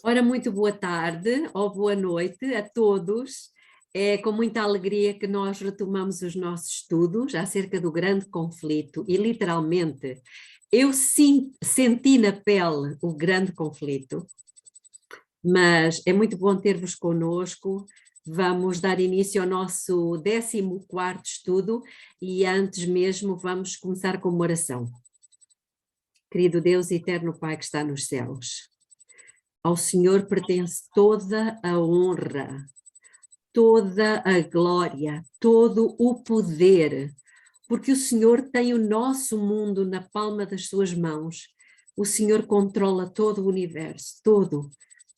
Ora, muito boa tarde ou boa noite a todos. É com muita alegria que nós retomamos os nossos estudos acerca do grande conflito e literalmente eu senti na pele o grande conflito, mas é muito bom ter-vos connosco. Vamos dar início ao nosso 14º estudo e antes mesmo vamos começar com uma oração. Querido Deus, eterno Pai que está nos céus, ao Senhor pertence toda a honra, toda a glória, todo o poder, porque o Senhor tem o nosso mundo na palma das suas mãos. O Senhor controla todo o universo, todo.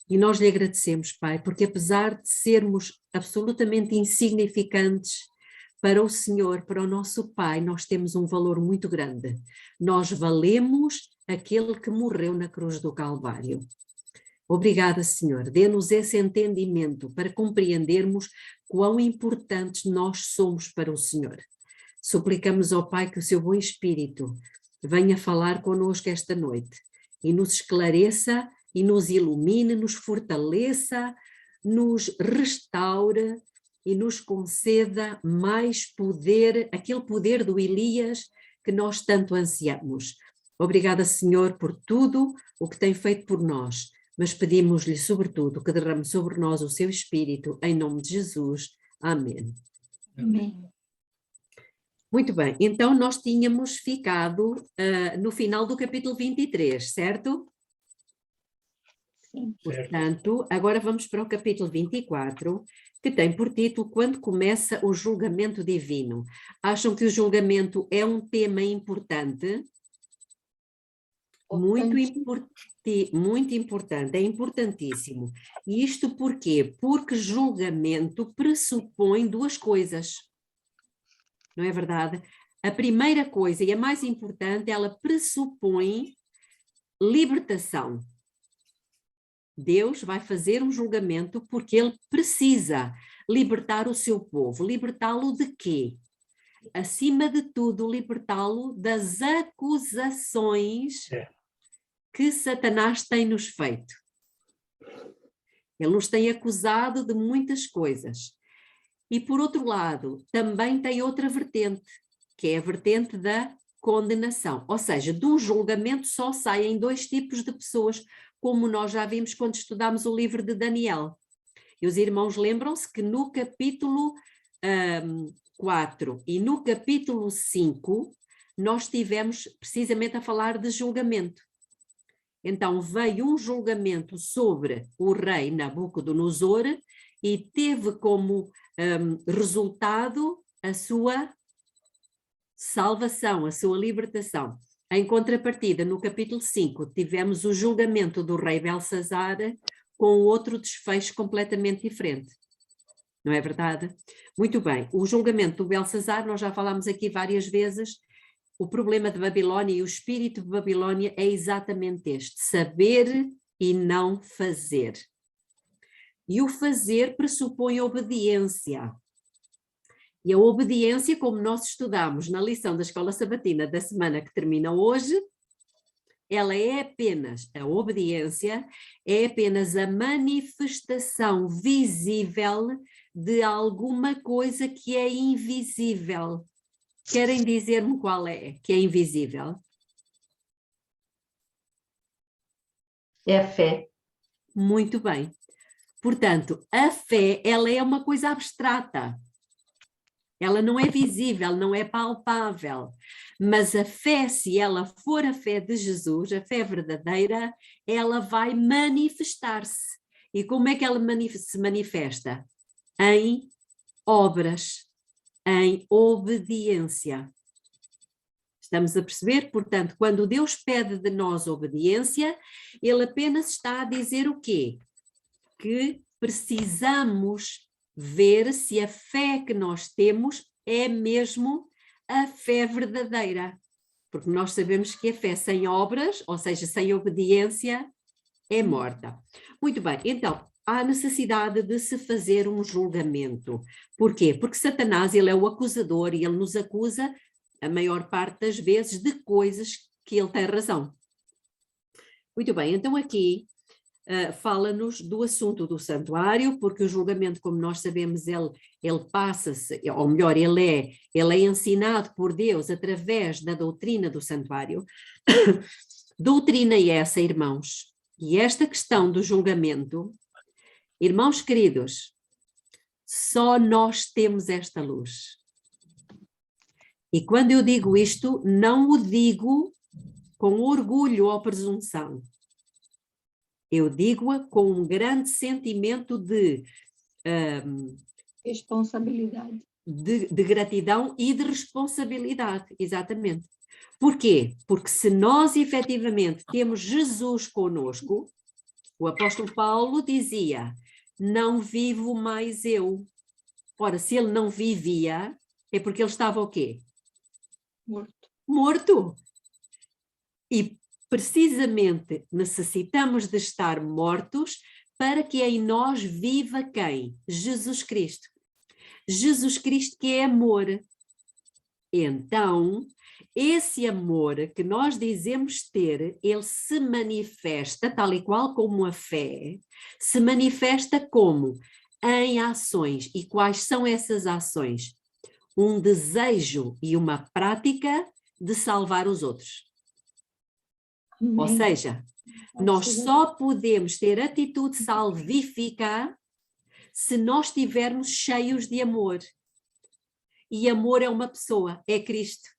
E nós lhe agradecemos, Pai, porque apesar de sermos absolutamente insignificantes para o Senhor, para o nosso Pai, nós temos um valor muito grande. Nós valemos aquele que morreu na cruz do Calvário. Obrigada, Senhor. Dê-nos esse entendimento para compreendermos quão importantes nós somos para o Senhor. Suplicamos ao Pai que o seu bom Espírito venha falar connosco esta noite e nos esclareça e nos ilumine, nos fortaleça, nos restaure e nos conceda mais poder, aquele poder do Elias que nós tanto ansiamos. Obrigada, Senhor, por tudo o que tem feito por nós. Mas pedimos-lhe, sobretudo, que derrame sobre nós o seu Espírito, em nome de Jesus. Amém. Amém. Muito bem, então nós tínhamos ficado no final do capítulo 23, certo? Sim. Portanto, agora vamos para o capítulo 24, que tem por título Quando começa o julgamento divino. Acham que o julgamento é um tema importante? Muito importante, é importantíssimo. E isto por quê? Porque julgamento pressupõe duas coisas, não é verdade? A primeira coisa, e a mais importante, ela pressupõe libertação. Deus vai fazer um julgamento porque ele precisa libertar o seu povo. Libertá-lo de quê? Acima de tudo, libertá-lo das acusações que Satanás tem-nos feito. Ele nos tem acusado de muitas coisas. E, por outro lado, também tem outra vertente, que é a vertente da condenação. Ou seja, do julgamento só saem dois tipos de pessoas, como nós já vimos quando estudámos o livro de Daniel. E os irmãos lembram-se que no capítulo 4 e no capítulo 5, nós estivemos precisamente a falar de julgamento. Então veio um julgamento sobre o rei Nabucodonosor e teve como resultado a sua salvação, a sua libertação. Em contrapartida, no capítulo 5, tivemos o julgamento do rei Belsazar com outro desfecho completamente diferente. Não é verdade? Muito bem, o julgamento do Belsazar, nós já falámos aqui várias vezes. O problema de Babilónia e o espírito de Babilónia é exatamente este: saber e não fazer. E o fazer pressupõe obediência. E a obediência, como nós estudamos na lição da Escola Sabatina da semana que termina hoje, ela é apenas, a obediência é apenas a manifestação visível de alguma coisa que é invisível. Querem dizer-me qual é que é invisível? É a fé. Muito bem. Portanto, a fé, ela é uma coisa abstrata. Ela não é visível, não é palpável. Mas a fé, se ela for a fé de Jesus, a fé verdadeira, ela vai manifestar-se. E como é que ela se manifesta? Em obras, em obediência. Estamos a perceber? Portanto, quando Deus pede de nós obediência, ele apenas está a dizer o quê? Que precisamos ver se a fé que nós temos é mesmo a fé verdadeira. Porque nós sabemos que a fé sem obras, ou seja, sem obediência, é morta. Muito bem, então, há necessidade de se fazer um julgamento. Porquê? Porque Satanás, ele é o acusador e ele nos acusa a maior parte das vezes de coisas que ele tem razão. Muito bem, então aqui fala-nos do assunto do santuário, porque o julgamento, como nós sabemos, ele passa-se, ou melhor, ele é ensinado por Deus através da doutrina do santuário. Doutrina essa, irmãos, e esta questão do julgamento, irmãos queridos, só nós temos esta luz. E quando eu digo isto, não o digo com orgulho ou presunção. Eu digo-a com um grande sentimento de responsabilidade. De gratidão e de responsabilidade, exatamente. Porquê? Porque se nós efetivamente temos Jesus conosco, o apóstolo Paulo dizia, não vivo mais eu. Ora, se ele não vivia, é porque ele estava o quê? Morto. Morto. E precisamente necessitamos de estar mortos para que em nós viva quem? Jesus Cristo. Jesus Cristo que é amor. Então, esse amor que nós dizemos ter, ele se manifesta, tal e qual como a fé, se manifesta como? Em ações. E quais são essas ações? Um desejo e uma prática de salvar os outros. Amém. Ou seja, nós só podemos ter atitude salvífica se nós estivermos cheios de amor. E amor é uma pessoa, é Cristo.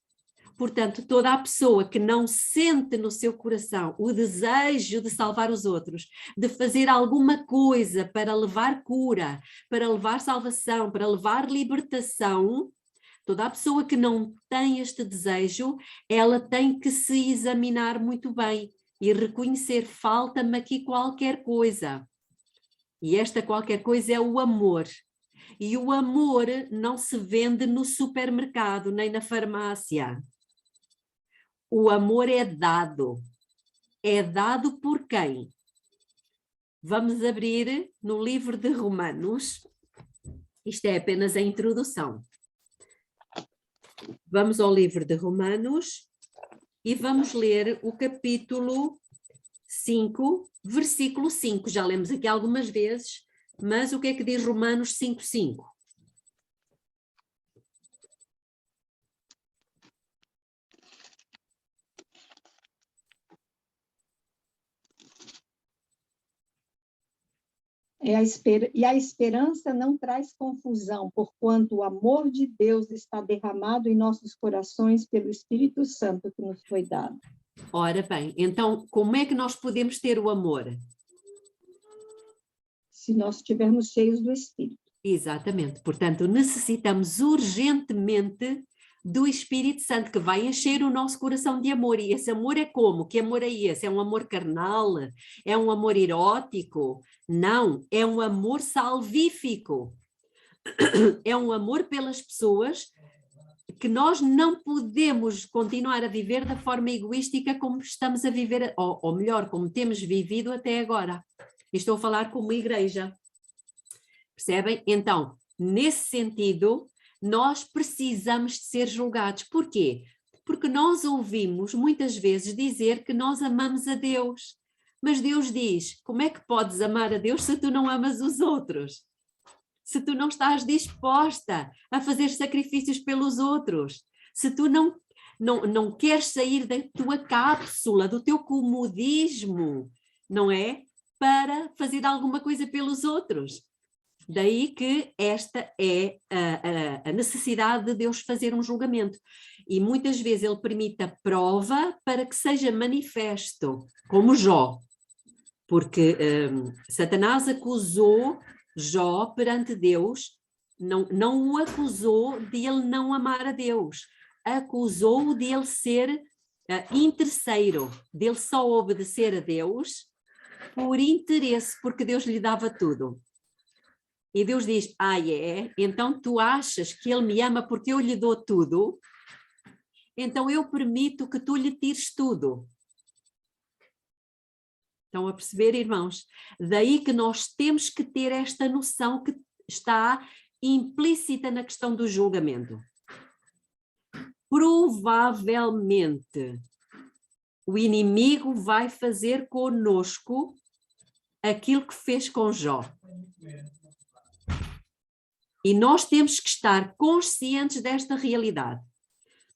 Portanto, toda a pessoa que não sente no seu coração o desejo de salvar os outros, de fazer alguma coisa para levar cura, para levar salvação, para levar libertação, toda a pessoa que não tem este desejo, ela tem que se examinar muito bem e reconhecer, falta-me aqui qualquer coisa. E esta qualquer coisa é o amor. E o amor não se vende no supermercado, nem na farmácia. O amor é dado. É dado por quem? Vamos abrir no livro de Romanos. Isto é apenas a introdução. Vamos ao livro de Romanos e vamos ler o capítulo 5, versículo 5. Já lemos aqui algumas vezes, mas o que é que diz Romanos 5:5? E a esperança não traz confusão, porquanto o amor de Deus está derramado em nossos corações pelo Espírito Santo que nos foi dado. Ora bem, então como é que nós podemos ter o amor? Se nós estivermos cheios do Espírito. Exatamente, portanto necessitamos urgentemente do Espírito Santo que vai encher o nosso coração de amor. E esse amor é como? Que amor é esse? É um amor carnal? É um amor erótico? Não, é um amor salvífico. É um amor pelas pessoas que nós não podemos continuar a viver da forma egoística como estamos a viver, ou melhor, como temos vivido até agora. Estou a falar como igreja. Percebem? Então, nesse sentido, nós precisamos de ser julgados. Porquê? Porque nós ouvimos muitas vezes dizer que nós amamos a Deus. Mas Deus diz, como é que podes amar a Deus se tu não amas os outros? Se tu não estás disposta a fazer sacrifícios pelos outros? Se tu não queres sair da tua cápsula, do teu comodismo, não é? Para fazer alguma coisa pelos outros. Daí que esta é a necessidade de Deus fazer um julgamento. E muitas vezes ele permite a prova para que seja manifesto, como Jó. Porque Satanás acusou Jó perante Deus, não o acusou de ele não amar a Deus, acusou-o de ele ser interesseiro, de ele só obedecer a Deus por interesse, porque Deus lhe dava tudo. E Deus diz, então tu achas que ele me ama porque eu lhe dou tudo? Então eu permito que tu lhe tires tudo. Estão a perceber, irmãos? Daí que nós temos que ter esta noção que está implícita na questão do julgamento. Provavelmente o inimigo vai fazer conosco aquilo que fez com Jó. E nós temos que estar conscientes desta realidade.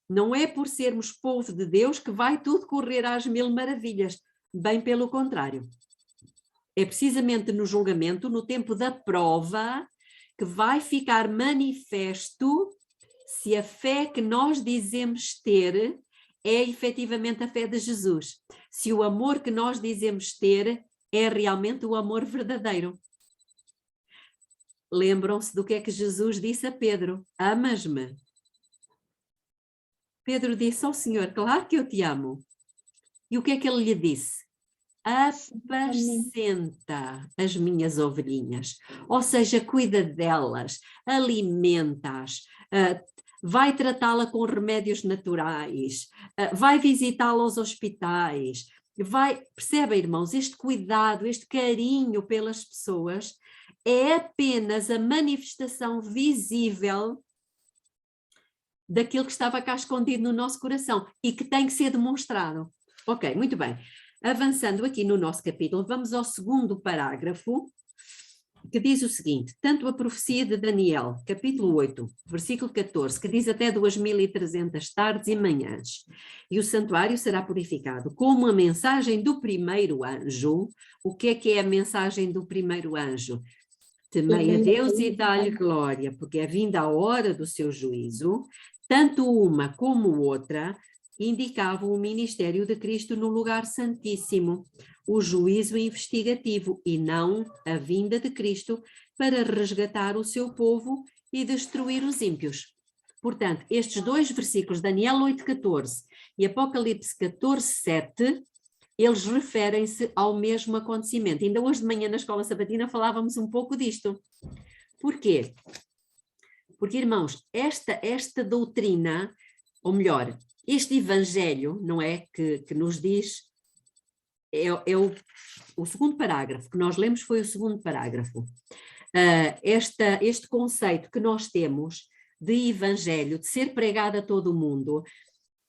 Não é por sermos povo de Deus que vai tudo correr às mil maravilhas. Bem pelo contrário. É precisamente no julgamento, no tempo da prova, que vai ficar manifesto se a fé que nós dizemos ter é efetivamente a fé de Jesus. Se o amor que nós dizemos ter é realmente o amor verdadeiro. Lembram-se do que é que Jesus disse a Pedro? Amas-me? Pedro disse ao Senhor, claro que eu te amo. E o que é que ele lhe disse? Apacenta as minhas ovelhinhas. Ou seja, cuida delas, alimenta-as, vai tratá-la com remédios naturais, vai visitá-la aos hospitais, percebem, irmãos, este cuidado, este carinho pelas pessoas é apenas a manifestação visível daquilo que estava cá escondido no nosso coração e que tem que ser demonstrado. Ok, muito bem. Avançando aqui no nosso capítulo, vamos ao segundo parágrafo, que diz o seguinte: tanto a profecia de Daniel, capítulo 8, versículo 14, que diz até 2300 tardes e manhãs, e o santuário será purificado, como a mensagem do primeiro anjo. O que é a mensagem do primeiro anjo? Temei a Deus e dá-lhe glória, porque é vinda a hora do seu juízo. Tanto uma como outra indicavam o ministério de Cristo no lugar santíssimo, o juízo investigativo e não a vinda de Cristo para resgatar o seu povo e destruir os ímpios. Portanto, estes dois versículos, Daniel 8,14 e Apocalipse 14,7, eles referem-se ao mesmo acontecimento. Ainda hoje de manhã na escola sabatina falávamos um pouco disto. Porquê? Porque, irmãos, esta doutrina, ou melhor, este evangelho, não é, que nos diz, o segundo parágrafo que nós lemos foi o segundo parágrafo. Este conceito que nós temos de evangelho, de ser pregado a todo o mundo,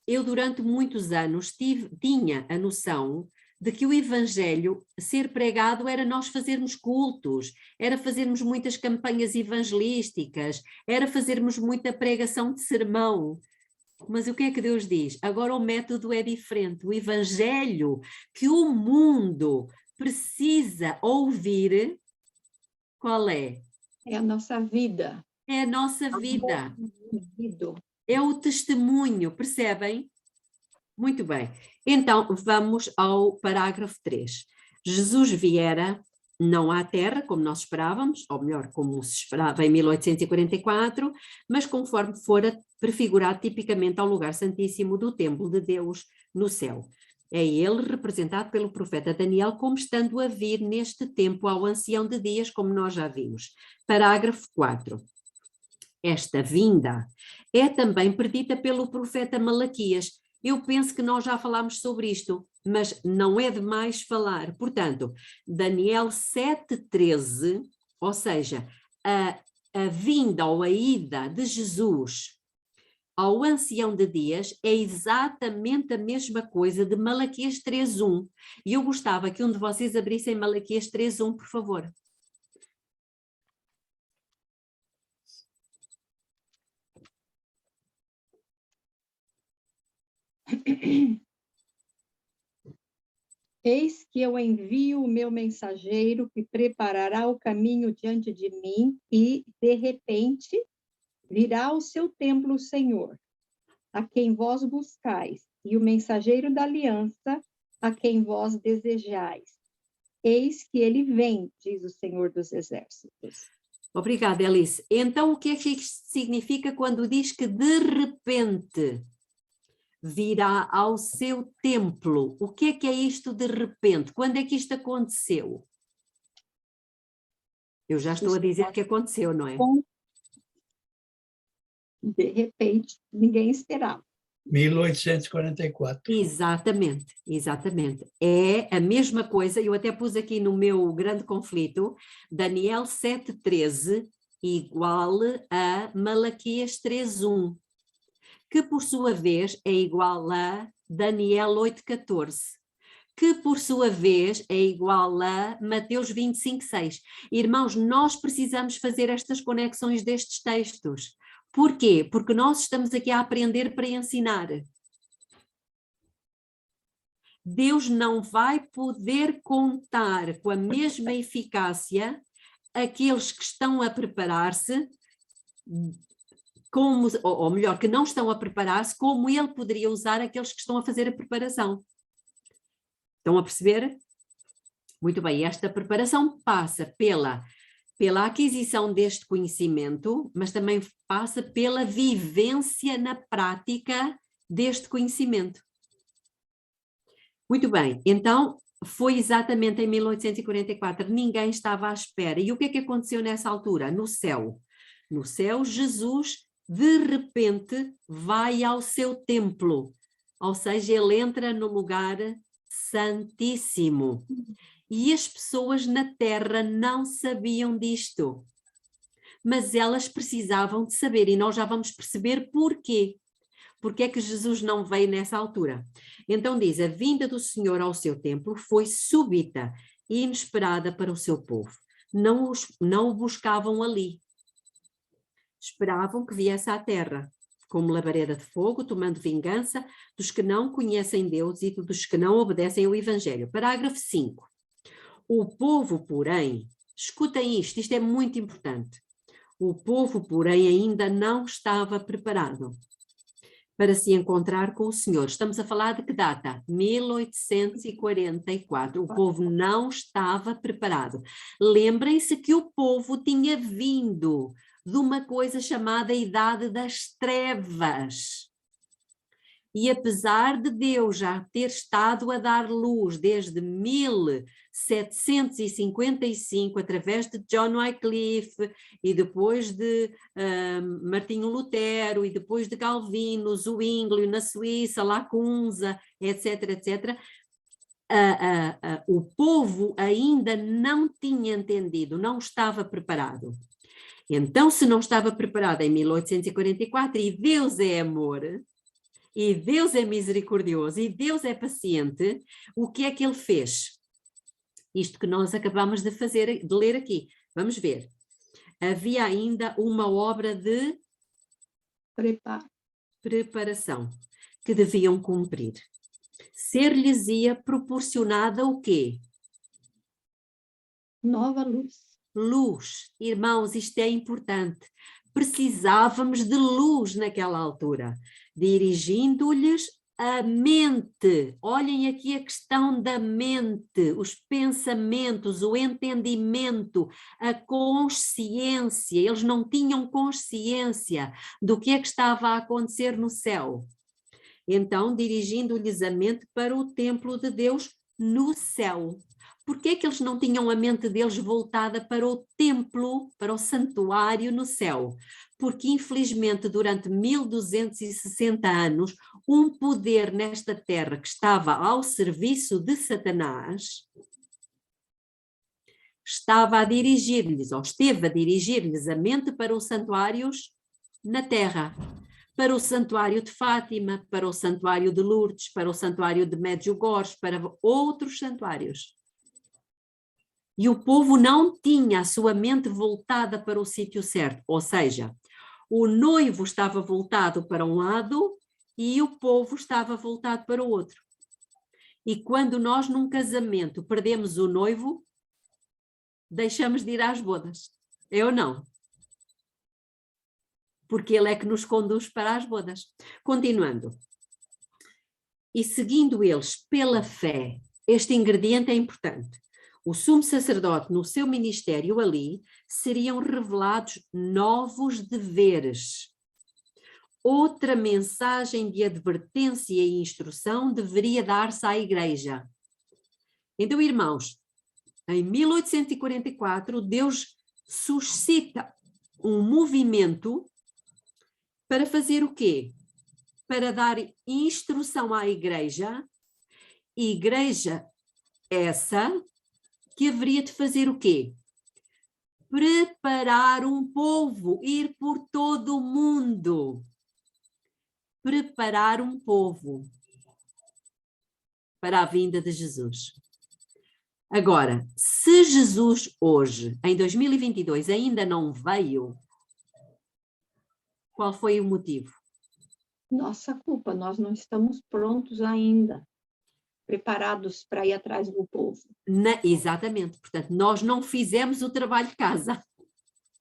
eu durante muitos anos tinha a noção de que o evangelho ser pregado era nós fazermos cultos, era fazermos muitas campanhas evangelísticas, era fazermos muita pregação de sermão. Mas o que é que Deus diz? Agora o método é diferente. O evangelho que o mundo precisa ouvir, qual é? É a nossa vida. É a nossa vida. É o testemunho, percebem? Muito bem. Então, vamos ao parágrafo 3. Jesus viera não à Terra, como nós esperávamos, ou melhor, como se esperava em 1844, mas conforme fora prefigurado tipicamente ao lugar santíssimo do templo de Deus no céu. É ele representado pelo profeta Daniel como estando a vir neste tempo ao ancião de dias, como nós já vimos. Parágrafo 4. Esta vinda é também predita pelo profeta Malaquias. Eu penso que nós já falámos sobre isto, mas não é demais falar. Portanto, Daniel 7,13, ou seja, a vinda ou a ida de Jesus ao ancião de dias é exatamente a mesma coisa de Malaquias 3,1. E eu gostava que um de vocês abrissem Malaquias 3,1, por favor. Eis que eu envio o meu mensageiro que preparará o caminho diante de mim e, de repente, virá ao seu templo o Senhor, a quem vós buscais, e o mensageiro da aliança, a quem vós desejais. Eis que ele vem, diz o Senhor dos Exércitos. Obrigada, Elice. Então, o que é que isto significa quando diz que de repente virá ao seu templo? O que é isto de repente? Quando é que isto aconteceu? Eu já estou a dizer que aconteceu, não é? De repente, ninguém esperava. 1844. Exatamente, exatamente. É a mesma coisa, eu até pus aqui no meu grande conflito, Daniel 7,13 igual a Malaquias 3,1, que por sua vez é igual a Daniel 8,14, que por sua vez é igual a Mateus 25:6. Irmãos, nós precisamos fazer estas conexões destes textos. Porquê? Porque nós estamos aqui a aprender para ensinar. Deus não vai poder contar com a mesma eficácia aqueles que estão a preparar-se, como, ou melhor, que não estão a preparar-se, como ele poderia usar aqueles que estão a fazer a preparação. Estão a perceber? Muito bem, esta preparação passa pela aquisição deste conhecimento, mas também passa pela vivência na prática deste conhecimento. Muito bem, então foi exatamente em 1844, ninguém estava à espera. E o que é que aconteceu nessa altura? No céu, Jesus de repente vai ao seu templo, ou seja, ele entra no lugar santíssimo. E as pessoas na terra não sabiam disto, mas elas precisavam de saber, e nós já vamos perceber porquê. Porque é que Jesus não veio nessa altura? Então diz, a vinda do Senhor ao seu templo foi súbita e inesperada para o seu povo. Não o buscavam ali. Esperavam que viesse à terra, como labareda de fogo, tomando vingança dos que não conhecem Deus e dos que não obedecem ao Evangelho. Parágrafo 5. O povo, porém, escutem isto é muito importante. O povo, porém, ainda não estava preparado para se encontrar com o Senhor. Estamos a falar de que data? 1844. O povo não estava preparado. Lembrem-se que o povo tinha vindo de uma coisa chamada Idade das Trevas. E apesar de Deus já ter estado a dar luz desde 1755, através de John Wycliffe, e depois de Martinho Lutero, e depois de Calvino, Zwinglio na Suíça, Lacunza, etc., etc., o povo ainda não tinha entendido, não estava preparado. Então, se não estava preparado em 1844, e Deus é amor, e Deus é misericordioso, e Deus é paciente, o que é que ele fez? Isto que nós acabamos de ler aqui. Vamos ver. Havia ainda uma obra de preparação que deviam cumprir. Ser-lhes-ia proporcionada o quê? Nova luz. Luz. Irmãos, isto é importante. Precisávamos de luz naquela altura, dirigindo-lhes a mente. Olhem aqui a questão da mente, os pensamentos, o entendimento, a consciência. Eles não tinham consciência do que é que estava a acontecer no céu. Então, dirigindo-lhes a mente para o templo de Deus no céu. Por que é que eles não tinham a mente deles voltada para o templo, para o santuário no céu? Porque, infelizmente, durante 1260 anos, um poder nesta terra que estava ao serviço de Satanás estava a dirigir-lhes, ou esteve a dirigir-lhes a mente para os santuários na terra. Para o santuário de Fátima, para o santuário de Lourdes, para o santuário de Medjugorje, para outros santuários. E o povo não tinha a sua mente voltada para o sítio certo, ou seja, o noivo estava voltado para um lado e o povo estava voltado para o outro. E quando nós num casamento perdemos o noivo, deixamos de ir às bodas, é ou não? Porque ele é que nos conduz para as bodas. Continuando. E seguindo eles pela fé, este ingrediente é importante. O sumo sacerdote, no seu ministério ali, seriam revelados novos deveres. Outra mensagem de advertência e instrução deveria dar-se à igreja. Então, irmãos, em 1844, Deus suscita um movimento para fazer o quê? Para dar instrução à igreja essa que haveria de fazer o quê? Preparar um povo, ir por todo o mundo. Preparar um povo. para a vinda de Jesus. Agora, se Jesus hoje, em 2022, ainda não veio, qual foi o motivo? Nossa culpa, nós não estamos prontos ainda, preparados para ir atrás do povo. Exatamente, portanto, nós não fizemos o trabalho de casa,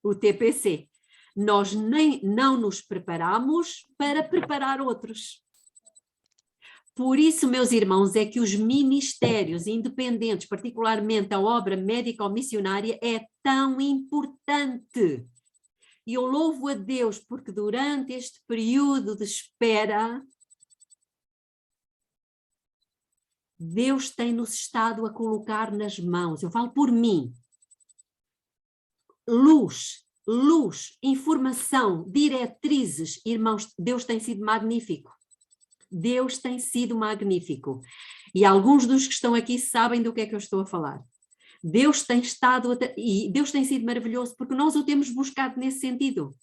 o TPC. Nós não nos preparamos para preparar outros. Por isso, meus irmãos, é que os ministérios independentes, particularmente a obra médico-missionária, é tão importante. E eu louvo a Deus porque durante este período de espera, Deus tem-nos estado a colocar nas mãos. Eu falo por mim. Luz, informação, diretrizes, irmãos, Deus tem sido magnífico. Deus tem sido magnífico. E alguns dos que estão aqui sabem do que é que eu estou a falar. Deus tem e Deus tem sido maravilhoso porque nós o temos buscado nesse sentido.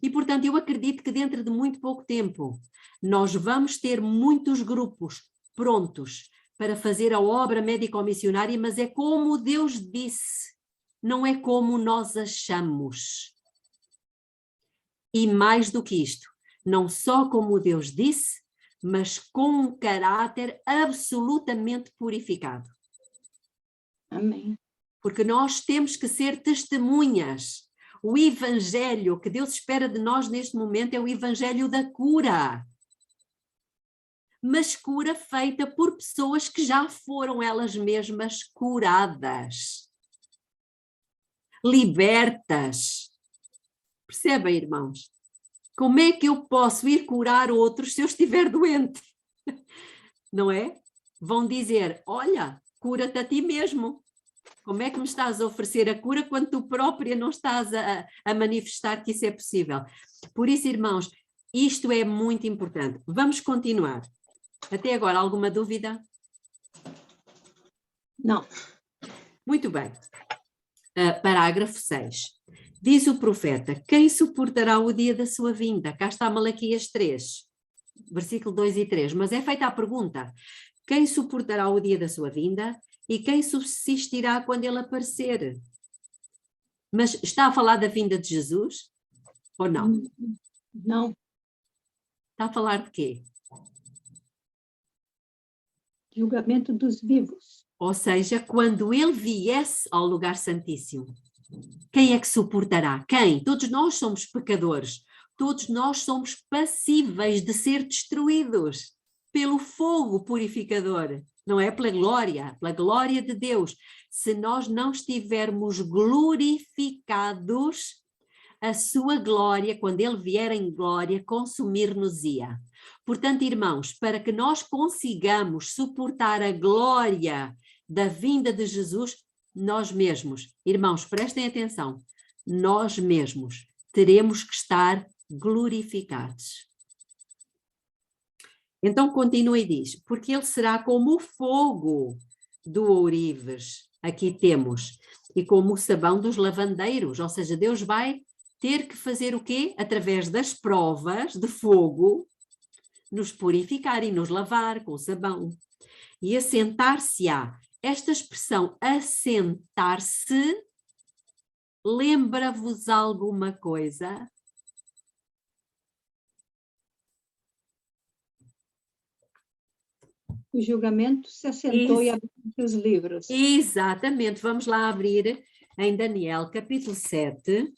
E, portanto, eu acredito que dentro de muito pouco tempo nós vamos ter muitos grupos prontos para fazer a obra médico-missionária, mas é como Deus disse, não é como nós achamos. E mais do que isto, não só como Deus disse, mas com um caráter absolutamente purificado. Amém. Porque nós temos que ser testemunhas. O evangelho que Deus espera de nós neste momento é o evangelho da cura. Mas cura feita por pessoas que já foram elas mesmas curadas. Libertas. Percebem, irmãos? Como é que eu posso ir curar outros se eu estiver doente? Não é? Vão dizer, olha, cura-te a ti mesmo. Como é que me estás a oferecer a cura quando tu própria não estás a manifestar que isso é possível? Por isso, irmãos, isto é muito importante. Vamos continuar. Até agora, alguma dúvida? Não. Muito bem. Parágrafo 6. Diz o profeta, quem suportará o dia da sua vinda? Cá está Malaquias 3, versículo 2 e 3. Mas é feita a pergunta, quem suportará o dia da sua vinda e quem subsistirá quando ele aparecer? Mas está a falar da vinda de Jesus ou não? Não. Está a falar de quê? Julgamento dos vivos. Ou seja, quando ele viesse ao lugar santíssimo. Quem é que suportará? Quem? Todos nós somos pecadores. Todos nós somos passíveis de ser destruídos pelo fogo purificador, não é? Pela glória de Deus. Se nós não estivermos glorificados, a sua glória, quando ele vier em glória, consumir-nos-ia. Portanto, irmãos, para que nós consigamos suportar a glória da vinda de Jesus, nós mesmos, irmãos, prestem atenção, nós mesmos teremos que estar glorificados. Então continua e diz, porque ele será como o fogo do ourives, aqui temos, e como o sabão dos lavandeiros, ou seja, Deus vai ter que fazer o quê? Através das provas de fogo, nos purificar e nos lavar com o sabão. E assentar-se-á. Esta expressão assentar-se lembra-vos alguma coisa? O julgamento se assentou e abriu os livros. Exatamente, vamos lá abrir em Daniel capítulo 7.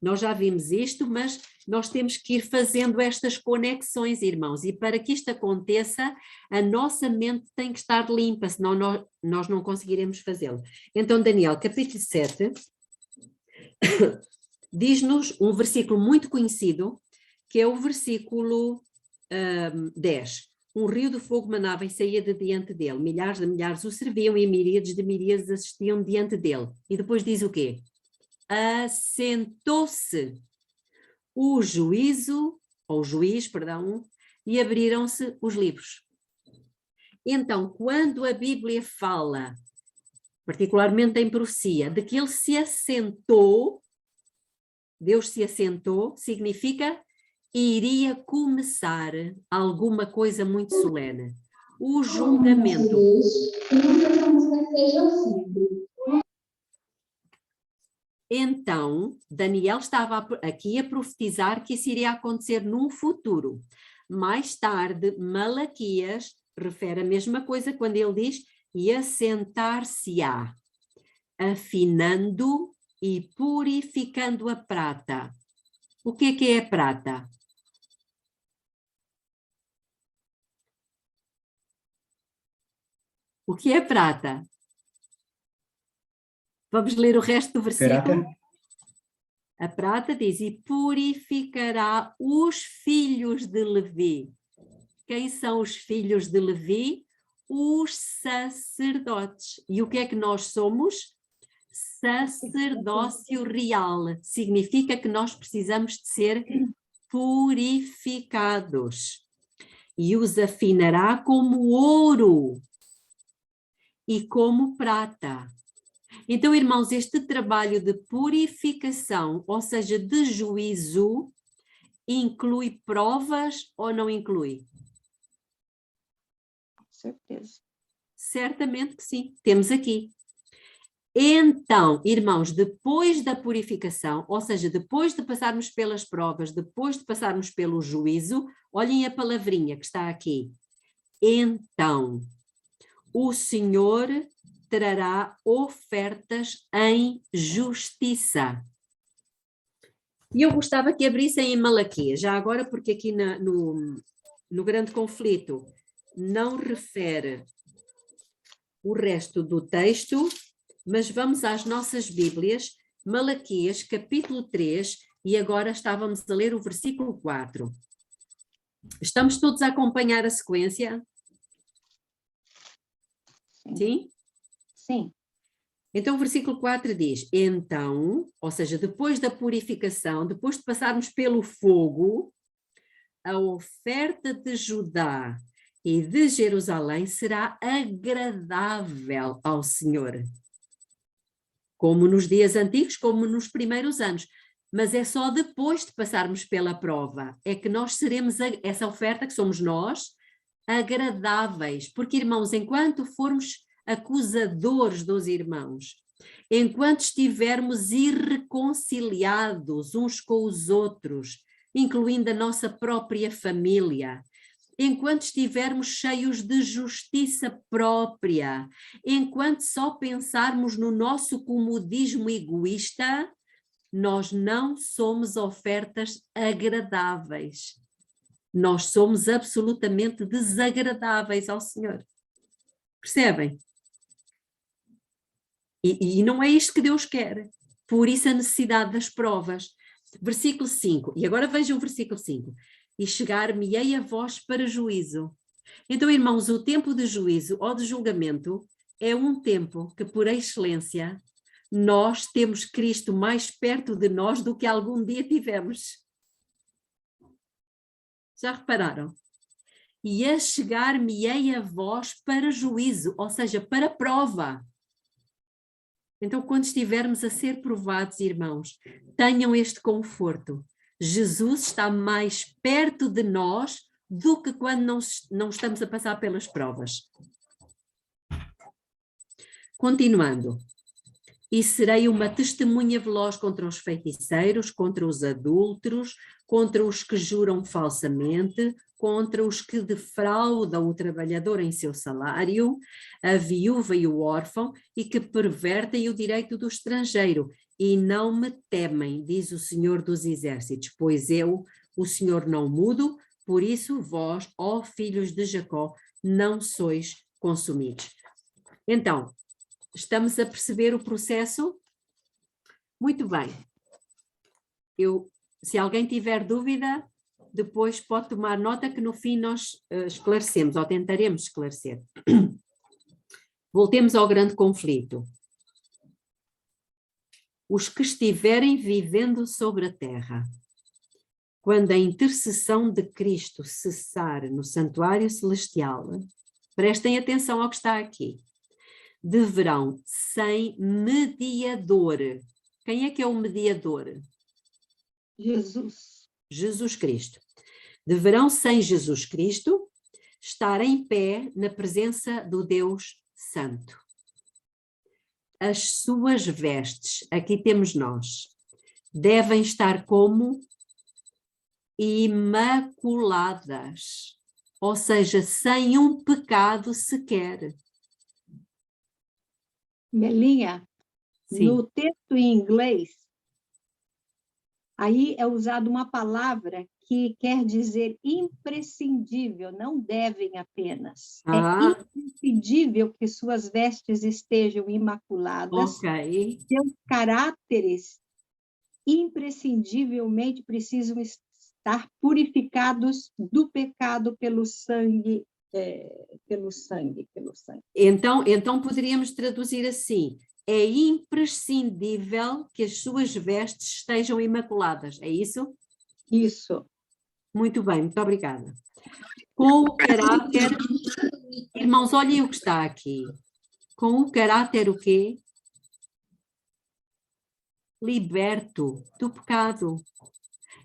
Nós já vimos isto, mas nós temos que ir fazendo estas conexões, irmãos, e para que isto aconteça, a nossa mente tem que estar limpa, senão nós não conseguiremos fazê-lo. Então, Daniel, capítulo 7, diz-nos um versículo muito conhecido, que é o versículo 10. Um rio de fogo manava e saía de diante dele, milhares de milhares o serviam e miríades de miríades assistiam diante dele. E depois diz o quê? Assentou-se o juiz, e abriram-se os livros. Então, quando a Bíblia fala, particularmente em profecia, de que ele se assentou, Deus se assentou, significa iria começar alguma coisa muito solene. o julgamento. Então, Daniel estava aqui a profetizar que isso iria acontecer num futuro. Mais tarde, Malaquias refere a mesma coisa quando ele diz: e assentar-se-á, afinando e purificando a prata. O que é a prata? O que é prata? Vamos ler o resto do versículo? Prata? A prata diz: e purificará os filhos de Levi. Quem são os filhos de Levi? Os sacerdotes. E o que é que nós somos? Sacerdócio real. Significa que nós precisamos de ser purificados. E os afinará como ouro e como prata. Então, irmãos, este trabalho de purificação, ou seja, de juízo, inclui provas ou não inclui? Com certeza. Certamente que sim, temos aqui. Então, irmãos, depois da purificação, ou seja, depois de passarmos pelas provas, depois de passarmos pelo juízo, olhem a palavrinha que está aqui. Então, o Senhor trará ofertas em justiça. E eu gostava que abrissem em Malaquias, já agora, porque aqui no grande conflito não refere o resto do texto, mas vamos às nossas Bíblias, Malaquias, capítulo 3, e agora estávamos a ler o versículo 4. Estamos todos a acompanhar a sequência? Sim? Sim. Então o versículo 4 diz: então, ou seja, depois da purificação, depois de passarmos pelo fogo, a oferta de Judá e de Jerusalém será agradável ao Senhor. Como nos dias antigos, como nos primeiros anos. Mas é só depois de passarmos pela prova, é que nós seremos, essa oferta que somos nós, agradáveis. Porque, irmãos, enquanto formos acusadores dos irmãos, enquanto estivermos irreconciliados uns com os outros, incluindo a nossa própria família, enquanto estivermos cheios de justiça própria, enquanto só pensarmos no nosso comodismo egoísta, nós não somos ofertas agradáveis. Nós somos absolutamente desagradáveis ao Senhor. Percebem? E não é isto que Deus quer. Por isso a necessidade das provas. Versículo 5. E agora vejam o versículo 5. E chegar-me-ei a vós para juízo. Então, irmãos, o tempo de juízo ou de julgamento é um tempo que, por excelência, nós temos Cristo mais perto de nós do que algum dia tivemos. Já repararam? E a chegar-me-ei a vós para juízo, ou seja, para prova. Então, quando estivermos a ser provados, irmãos, tenham este conforto. Jesus está mais perto de nós do que quando não estamos a passar pelas provas. Continuando. E serei uma testemunha veloz contra os feiticeiros, contra os adúlteros, contra os que juram falsamente, contra os que defraudam o trabalhador em seu salário, a viúva e o órfão, e que pervertem o direito do estrangeiro, e não me temem, diz o Senhor dos Exércitos, pois eu, o Senhor, não mudo, por isso vós, ó filhos de Jacó, não sois consumidos. Então, estamos a perceber o processo? Muito bem. Se alguém tiver dúvida, depois pode tomar nota que no fim nós esclarecemos, ou tentaremos esclarecer. Voltemos ao grande conflito. Os que estiverem vivendo sobre a terra, quando a intercessão de Cristo cessar no santuário celestial, prestem atenção ao que está aqui. Deverão, sem mediador. Quem é que é o mediador? Jesus. Jesus Cristo. Deverão, sem Jesus Cristo, estar em pé na presença do Deus Santo. As suas vestes, aqui temos nós, devem estar como imaculadas, ou seja, sem um pecado sequer. Melinha, Sim. no texto em inglês, aí é usada uma palavra que quer dizer imprescindível, não devem apenas. É imprescindível que suas vestes estejam imaculadas, ok. seus caráteres imprescindivelmente precisam estar purificados do pecado pelo sangue. Então poderíamos traduzir assim: é imprescindível que as suas vestes estejam imaculadas, é isso? Isso. Muito bem, muito obrigada. Com o caráter, irmãos, olhem o que está aqui. Com o caráter o quê? Liberto do pecado.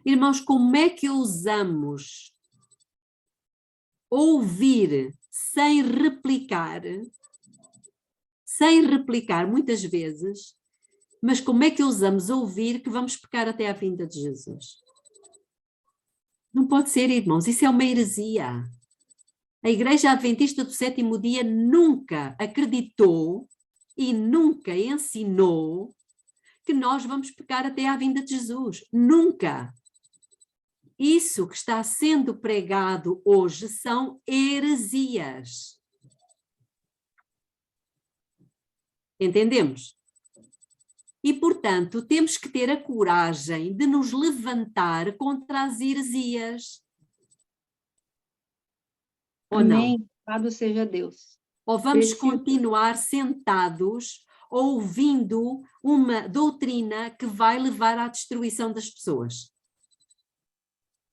Irmãos, como é que ousamos ouvir sem replicar muitas vezes, mas como é que ousamos ouvir que vamos pecar até à vinda de Jesus? Não pode ser, irmãos, isso é uma heresia. A Igreja Adventista do Sétimo Dia nunca acreditou e nunca ensinou que nós vamos pecar até à vinda de Jesus. Nunca. Isso que está sendo pregado hoje são heresias. Entendemos? E, portanto, temos que ter a coragem de nos levantar contra as heresias. Ou Amém. não? Louvado seja Deus. Ou vamos continuar sentados ouvindo uma doutrina que vai levar à destruição das pessoas,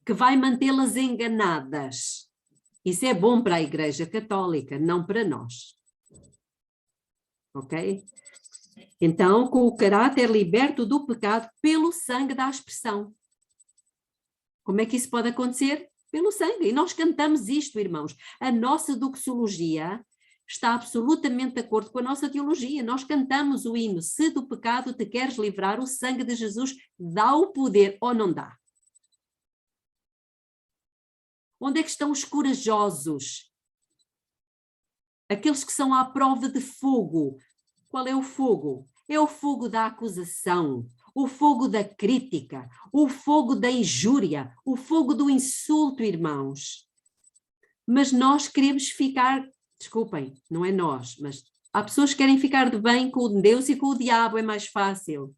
que vai mantê-las enganadas. Isso é bom para a Igreja Católica, não para nós. Ok? Então, com o caráter liberto do pecado pelo sangue da aspersão. Como é que isso pode acontecer? Pelo sangue. E nós cantamos isto, irmãos. A nossa doxologia está absolutamente de acordo com a nossa teologia. Nós cantamos o hino: se do pecado te queres livrar, o sangue de Jesus dá o poder, ou não dá? Onde é que estão os corajosos? Aqueles que são à prova de fogo. Qual é o fogo? É o fogo da acusação, o fogo da crítica, o fogo da injúria, o fogo do insulto, irmãos. Mas nós queremos ficar, desculpem, não é nós, mas há pessoas que querem ficar de bem com Deus e com o diabo, é mais fácil.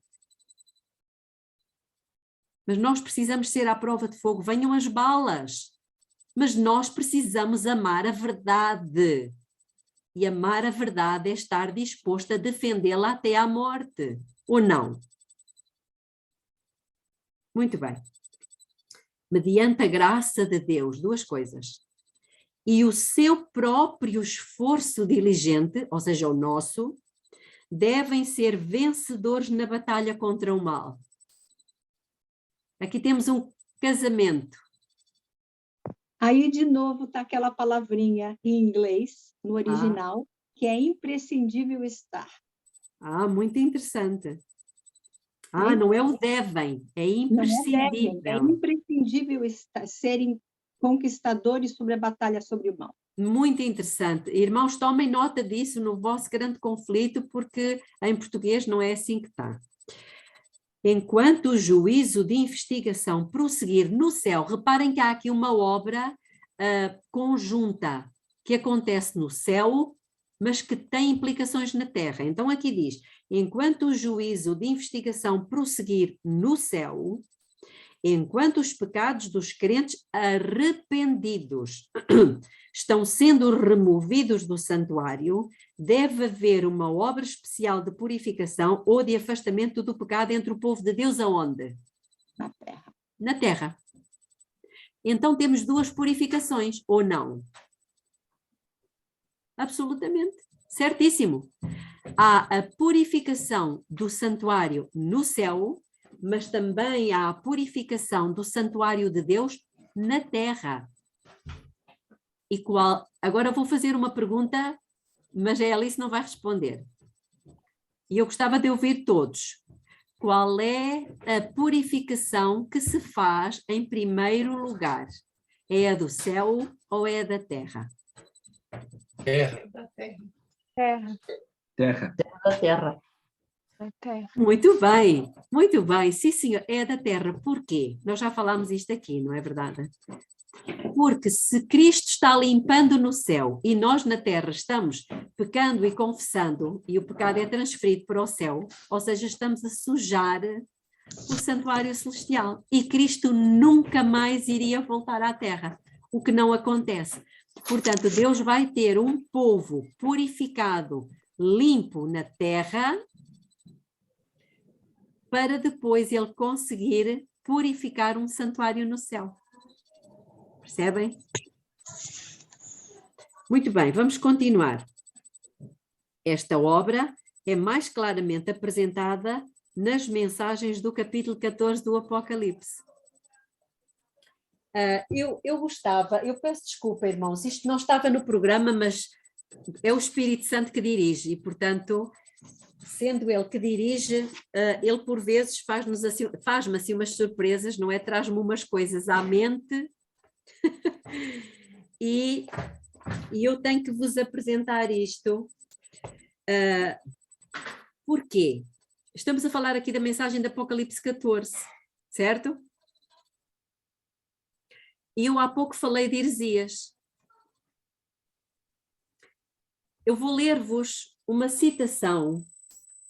Mas nós precisamos ser à prova de fogo, venham as balas. Mas nós precisamos amar a verdade. E amar a verdade é estar disposto a defendê-la até à morte, ou não? Muito bem. Mediante a graça de Deus, duas coisas. E o seu próprio esforço diligente, ou seja, o nosso, devem ser vencedores na batalha contra o mal. Aqui temos um casamento. Aí, de novo, está aquela palavrinha em inglês, no original, que é imprescindível estar. Muito interessante. Não é o devem, é imprescindível. Não é devem, é imprescindível estar, serem conquistadores sobre a batalha sobre o mal. Muito interessante. Irmãos, tomem nota disso no vosso grande conflito, porque em português não é assim que está. Enquanto o juízo de investigação prosseguir no céu, reparem que há aqui uma obra conjunta que acontece no céu, mas que tem implicações na terra. Então aqui diz, enquanto o juízo de investigação prosseguir no céu, enquanto os pecados dos crentes arrependidos estão sendo removidos do santuário, deve haver uma obra especial de purificação ou de afastamento do pecado entre o povo de Deus aonde? Na terra. Na terra. Então temos duas purificações, ou não? Absolutamente. Certíssimo. Há a purificação do santuário no céu, mas também há a purificação do santuário de Deus na terra. E qual... Agora vou fazer uma pergunta, mas a Alice não vai responder. E eu gostava de ouvir todos. Qual é a purificação que se faz em primeiro lugar? É a do céu ou é a da terra? Terra. Terra. Terra. Da terra. Da terra. Muito bem, sim senhor, é a da terra. Por quê? Nós já falámos isto aqui, não é verdade? Porque se Cristo está limpando no céu e nós na terra estamos pecando e confessando, e o pecado é transferido para o céu, ou seja, estamos a sujar o santuário celestial. E Cristo nunca mais iria voltar à terra, o que não acontece. Portanto, Deus vai ter um povo purificado, limpo na terra, para depois ele conseguir purificar um santuário no céu. Percebem? Muito bem, vamos continuar. Esta obra é mais claramente apresentada nas mensagens do capítulo 14 do Apocalipse. Eu peço desculpa, irmãos, isto não estava no programa, mas é o Espírito Santo que dirige e, portanto, sendo ele que dirige, ele por vezes faz-me assim umas surpresas, não é? Traz-me umas coisas à mente e eu tenho que vos apresentar isto. Porquê? Estamos a falar aqui da mensagem do Apocalipse 14, certo? E eu há pouco falei de heresias. Eu vou ler-vos uma citação,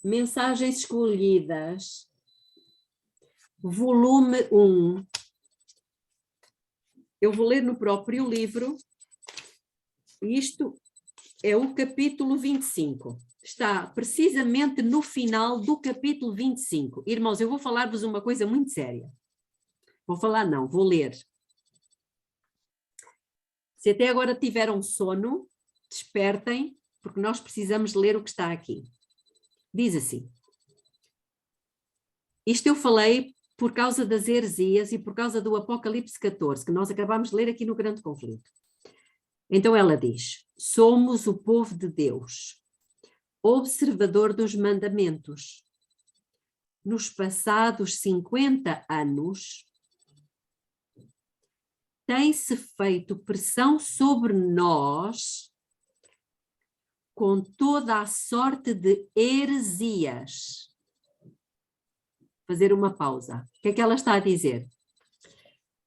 Mensagens Escolhidas, volume 1. Eu vou ler no próprio livro. Isto é o capítulo 25. Está precisamente no final do capítulo 25. Irmãos, eu vou falar-vos uma coisa muito séria. Vou ler. Se até agora tiveram sono, despertem, porque nós precisamos ler o que está aqui. Diz assim. Isto eu falei por causa das heresias e por causa do Apocalipse 14, que nós acabámos de ler aqui no Grande Conflito. Então ela diz: somos o povo de Deus, observador dos mandamentos. Nos passados 50 anos, tem-se feito pressão sobre nós com toda a sorte de heresias. Fazer uma pausa. O que é que ela está a dizer?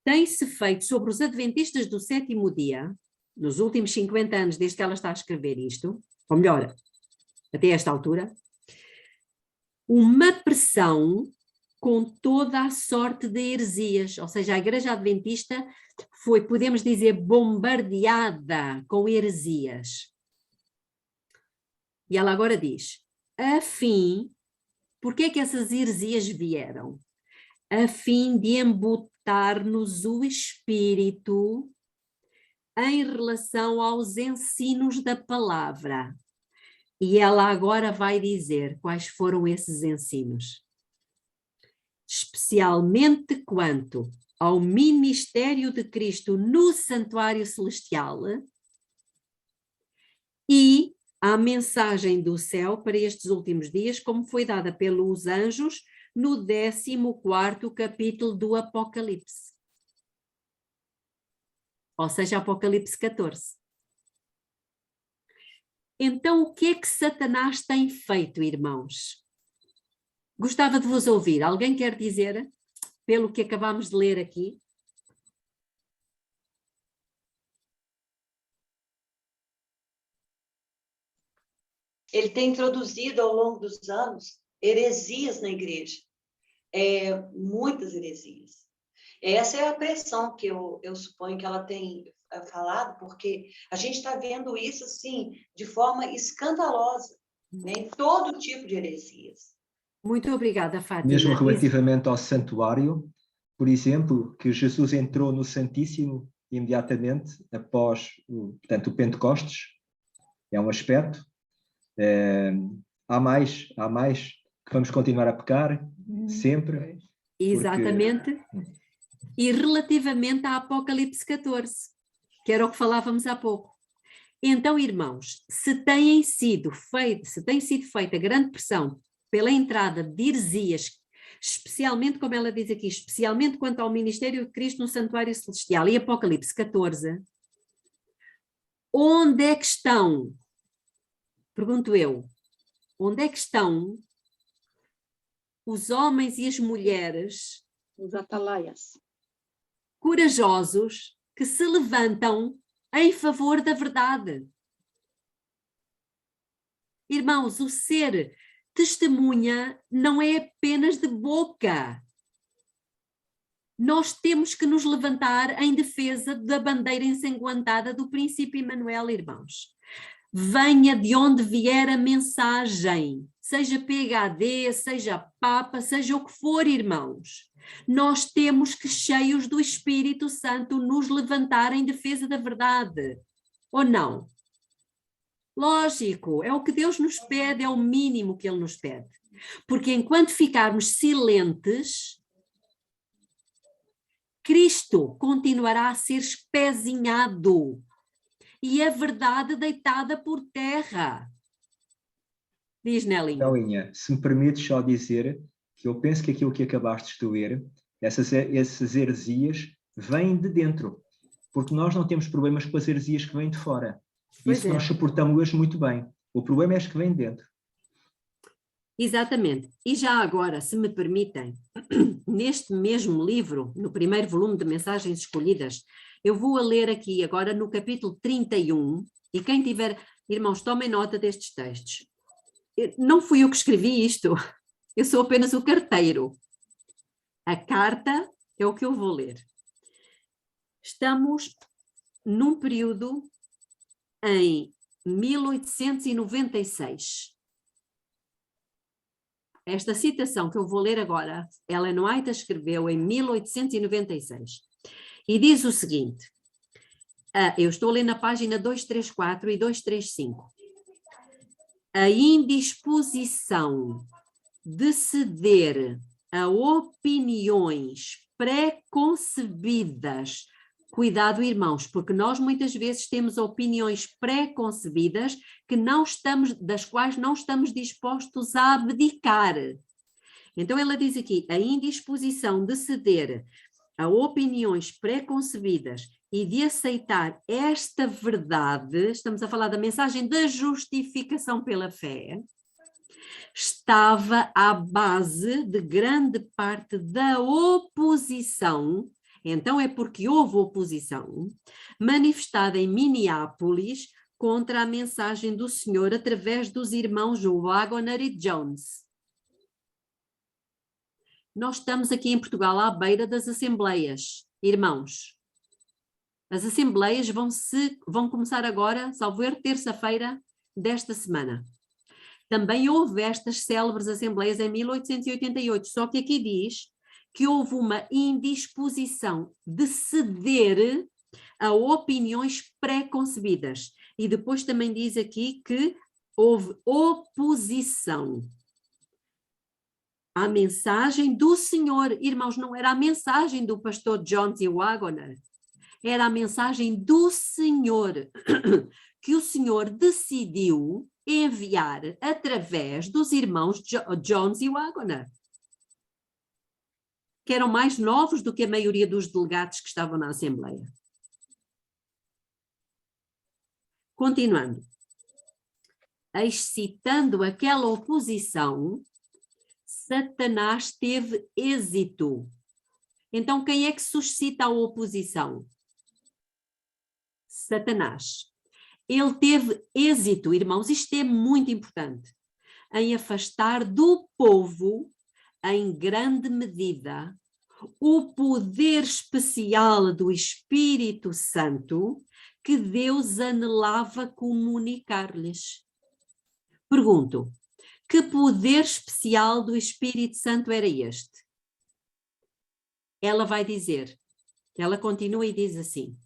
Tem-se feito sobre os adventistas do sétimo dia, nos últimos 50 anos desde que ela está a escrever isto, ou melhor, até esta altura, uma pressão com toda a sorte de heresias, ou seja, a Igreja Adventista foi, podemos dizer, bombardeada com heresias. E ela agora diz, porque é que essas heresias vieram? A fim de embutar-nos o espírito em relação aos ensinos da palavra. E ela agora vai dizer quais foram esses ensinos. Especialmente quanto ao ministério de Cristo no santuário celestial e à mensagem do céu para estes últimos dias, como foi dada pelos anjos no 14º capítulo do Apocalipse. Ou seja, Apocalipse 14. Então, o que é que Satanás tem feito, irmãos? Gostava de vos ouvir. Alguém quer dizer, pelo que acabamos de ler aqui? Ele tem introduzido ao longo dos anos heresias na igreja. Muitas heresias. Essa é a pressão que eu suponho que ela tem falado, porque a gente está vendo isso assim, de forma escandalosa, né, em todo tipo de heresias. Muito obrigada, Fátima. Mesmo relativamente ao santuário, por exemplo, que Jesus entrou no Santíssimo imediatamente após o Pentecostes, é um aspecto. Há mais que vamos continuar a pecar, sempre. Exatamente. E relativamente a Apocalipse 14. que era o que falávamos há pouco. Então, irmãos, se tem sido feita grande pressão pela entrada de heresias, especialmente, como ela diz aqui, especialmente quanto ao ministério de Cristo no santuário celestial, e Apocalipse 14, onde é que estão, pergunto eu, onde é que estão os homens e as mulheres, Os atalaias. corajosos, que se levantam em favor da verdade? Irmãos, o ser testemunha não é apenas de boca. Nós temos que nos levantar em defesa da bandeira ensanguentada do príncipe Emanuel, irmãos. Venha de onde vier a mensagem, seja PhD, seja Papa, seja o que for, irmãos. Nós temos que, cheios do Espírito Santo, nos levantar em defesa da verdade. Ou não? Lógico, é o que Deus nos pede, é o mínimo que Ele nos pede. Porque enquanto ficarmos silentes, Cristo continuará a ser espezinhado e a verdade deitada por terra. Diz, Nelinho. Nelinha, se me permites só dizer que eu penso que aquilo que acabaste de ler, essas heresias vêm de dentro, porque nós não temos problemas com as heresias que vêm de fora. Isso nós suportamos muito bem. O problema é as que vêm de dentro. Exatamente. E já agora, se me permitem, neste mesmo livro, no primeiro volume de Mensagens Escolhidas, eu vou a ler aqui agora no capítulo 31, e quem tiver, irmãos, tomem nota destes textos. Não fui eu que escrevi isto, eu sou apenas o carteiro. A carta é o que eu vou ler. Estamos num período em 1896. Esta citação que eu vou ler agora, Ellen White escreveu em 1896. E diz o seguinte, eu estou a ler na página 234 e 235. A indisposição de ceder a opiniões pré-concebidas. Cuidado, irmãos, porque nós muitas vezes temos opiniões pré-concebidas das quais não estamos dispostos a abdicar. Então ela diz aqui, a indisposição de ceder a opiniões pré-concebidas e de aceitar esta verdade, estamos a falar da mensagem da justificação pela fé, estava à base de grande parte da oposição. Então é porque houve oposição manifestada em Minneapolis contra a mensagem do Senhor através dos irmãos Waggoner e Jones. Nós estamos aqui em Portugal à beira das assembleias, irmãos. As assembleias vão começar agora, salvo erro, terça-feira desta semana. Também houve estas célebres assembleias em 1888, só que aqui diz que houve uma indisposição de ceder a opiniões pré-concebidas. E depois também diz aqui que houve oposição à mensagem do Senhor. Irmãos, não era a mensagem do pastor John Z. Waggoner, era a mensagem do Senhor, que o Senhor decidiu enviar através dos irmãos John Z. Waggoner, que eram mais novos do que a maioria dos delegados que estavam na Assembleia. Continuando. Excitando aquela oposição, Satanás teve êxito. Então, quem é que suscita a oposição? Satanás. Ele teve êxito, irmãos, isto é muito importante, em afastar do povo, em grande medida, o poder especial do Espírito Santo que Deus anelava comunicar-lhes. Pergunto, que poder especial do Espírito Santo era este? Ela vai dizer, ela continua e diz assim,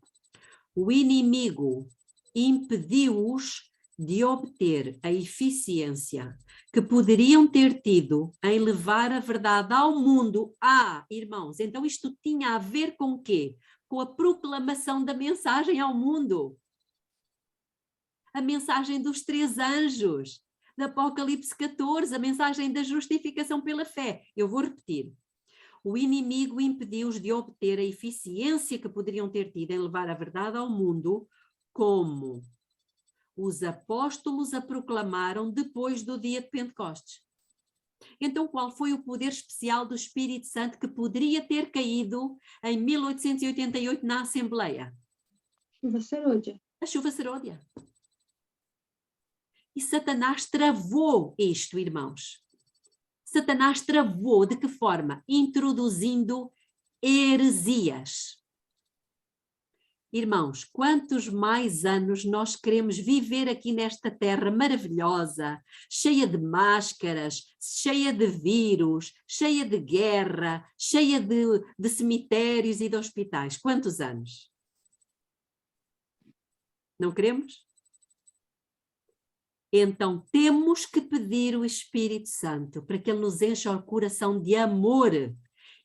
o inimigo impediu-os de obter a eficiência que poderiam ter tido em levar a verdade ao mundo. Irmãos, então isto tinha a ver com o quê? com a proclamação da mensagem ao mundo. A mensagem dos 3 anjos, de Apocalipse 14, a mensagem da justificação pela fé. Eu vou repetir. O inimigo impediu-os de obter a eficiência que poderiam ter tido em levar a verdade ao mundo, como os apóstolos a proclamaram depois do dia de Pentecostes. Então, qual foi o poder especial do Espírito Santo que poderia ter caído em 1888 na Assembleia? Chuva serôdia. A chuva serôdia. E Satanás travou isto, irmãos. Satanás travou de que forma? Introduzindo heresias. Irmãos, quantos mais anos nós queremos viver aqui nesta terra maravilhosa, cheia de máscaras, cheia de vírus, cheia de guerra, cheia de cemitérios e de hospitais? Quantos anos? Não queremos? Então temos que pedir o Espírito Santo para que ele nos encha o coração de amor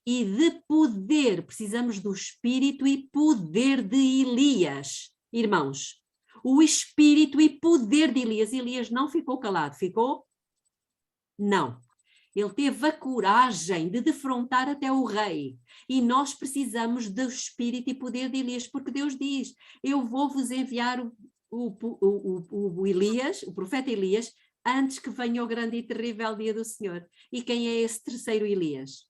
e de poder. Precisamos do espírito e poder de Elias. Irmãos, o espírito e poder de Elias. Elias não ficou calado, ficou? Não. Ele teve a coragem de defrontar até o rei. E nós precisamos do espírito e poder de Elias, porque Deus diz, eu vou vos enviar o Elias, o profeta Elias, antes que venha o grande e terrível dia do Senhor. E quem é esse terceiro Elias?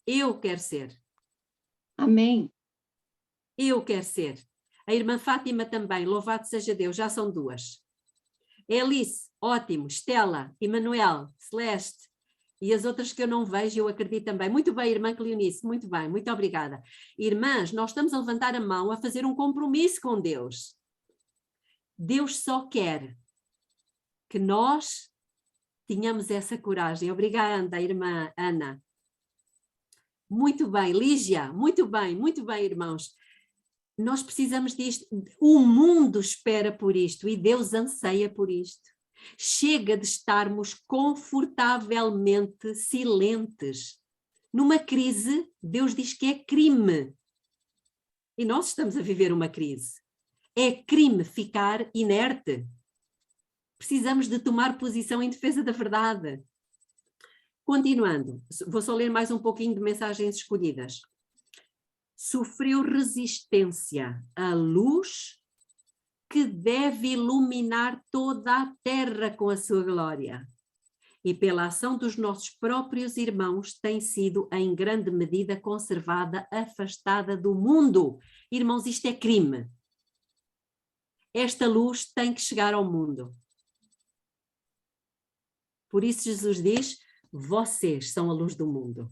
Eu quero ser. Amém. Eu quero ser. A irmã Fátima também, louvado seja Deus, já são 2. Elice, ótimo. Estela, Emanuel, Celeste e as outras que eu não vejo, eu acredito também. Muito bem, irmã Cleonice, muito bem, muito obrigada. Irmãs, nós estamos a levantar a mão a fazer um compromisso com Deus. Deus só quer que nós tenhamos essa coragem. Obrigada, irmã Ana. Muito bem, Lígia, muito bem, irmãos. Nós precisamos disto. O mundo espera por isto e Deus anseia por isto. Chega de estarmos confortavelmente silentes. Numa crise, Deus diz que é crime. E nós estamos a viver uma crise. É crime ficar inerte. Precisamos de tomar posição em defesa da verdade. Continuando, vou só ler mais um pouquinho de mensagens escolhidas. Sofreu resistência à luz que deve iluminar toda a terra com a sua glória. E pela ação dos nossos próprios irmãos tem sido em grande medida conservada, afastada do mundo. Irmãos, isto é crime. Esta luz tem que chegar ao mundo. Por isso Jesus diz, vocês são a luz do mundo.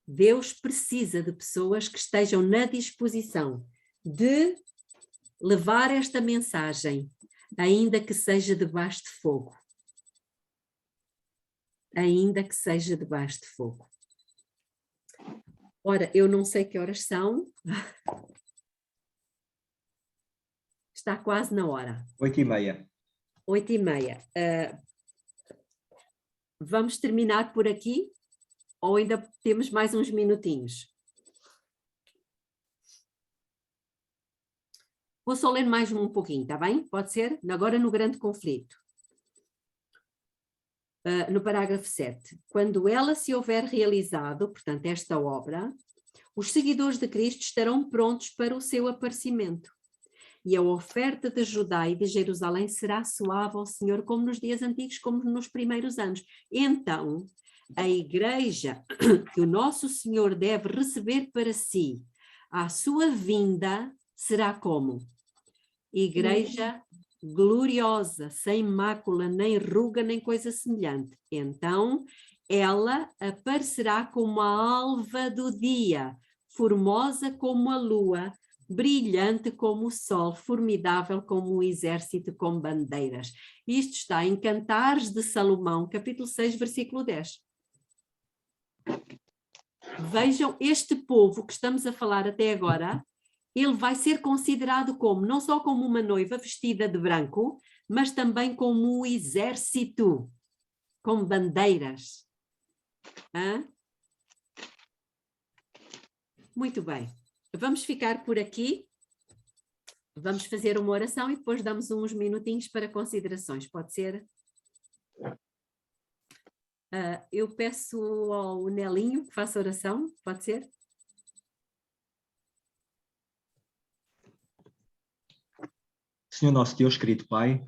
Deus precisa de pessoas que estejam na disposição de levar esta mensagem, ainda que seja debaixo de fogo. Ainda que seja debaixo de fogo. Ora, eu não sei que horas são. Está quase na hora. 8h30. 8h30. Vamos terminar por aqui? Ou ainda temos mais uns minutinhos? Vou só ler mais um pouquinho, está bem? Pode ser? Agora no grande conflito. No parágrafo 7. Quando ela se houver realizado, portanto, esta obra, os seguidores de Cristo estarão prontos para o seu aparecimento. E a oferta de Judá e de Jerusalém será suave ao Senhor, como nos dias antigos, como nos primeiros anos. Então, a igreja que o nosso Senhor deve receber para si, à sua vinda, será como? Igreja gloriosa, sem mácula, nem ruga, nem coisa semelhante. Então, ela aparecerá como a alva do dia, formosa como a lua, brilhante como o sol, formidável como um exército com bandeiras. Isto está em Cantares de Salomão, capítulo 6, versículo 10. Vejam, este povo que estamos a falar até agora, ele vai ser considerado como, não só como uma noiva vestida de branco, mas também como um exército, com bandeiras. Hã? Muito bem. Vamos ficar por aqui. Vamos fazer uma oração e depois damos uns minutinhos para considerações. Pode ser? Eu peço ao Nelinho que faça oração. Pode ser? Senhor nosso Deus, querido Pai,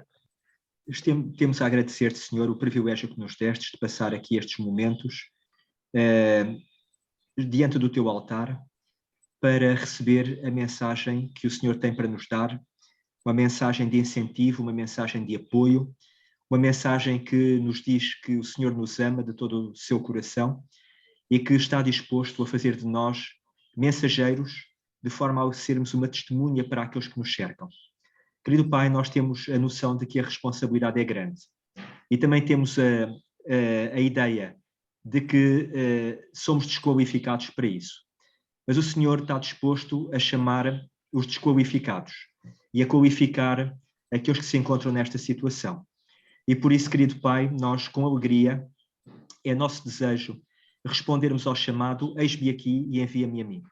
temos a agradecer-te, Senhor, o privilégio que nos destes de passar aqui estes momentos diante do teu altar para receber a mensagem que o Senhor tem para nos dar, uma mensagem de incentivo, uma mensagem de apoio, uma mensagem que nos diz que o Senhor nos ama de todo o seu coração e que está disposto a fazer de nós mensageiros, de forma a sermos uma testemunha para aqueles que nos cercam. Querido Pai, nós temos a noção de que a responsabilidade é grande e também temos a ideia de que somos desqualificados para isso. Mas o Senhor está disposto a chamar os desqualificados e a qualificar aqueles que se encontram nesta situação. E por isso, querido Pai, nós com alegria, é nosso desejo respondermos ao chamado, eis-me aqui e envia-me a mim.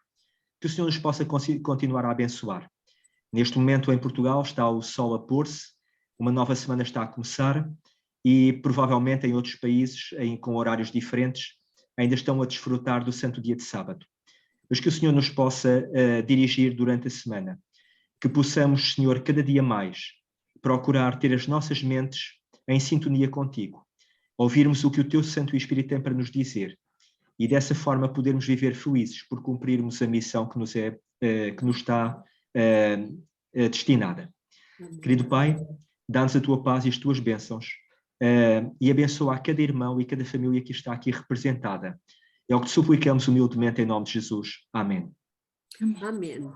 Que o Senhor nos possa continuar a abençoar. Neste momento em Portugal está o sol a pôr-se, uma nova semana está a começar e provavelmente em outros países, com horários diferentes, ainda estão a desfrutar do santo dia de sábado. Mas que o Senhor nos possa dirigir durante a semana, que possamos, Senhor, cada dia mais procurar ter as nossas mentes em sintonia contigo, ouvirmos o que o teu Santo Espírito tem para nos dizer e dessa forma podermos viver felizes por cumprirmos a missão que nos está destinada. Querido Pai, dá-nos a tua paz e as tuas bênçãos e abençoa a cada irmão e cada família que está aqui representada. É o que te suplicamos humildemente em nome de Jesus. Amém. Amém.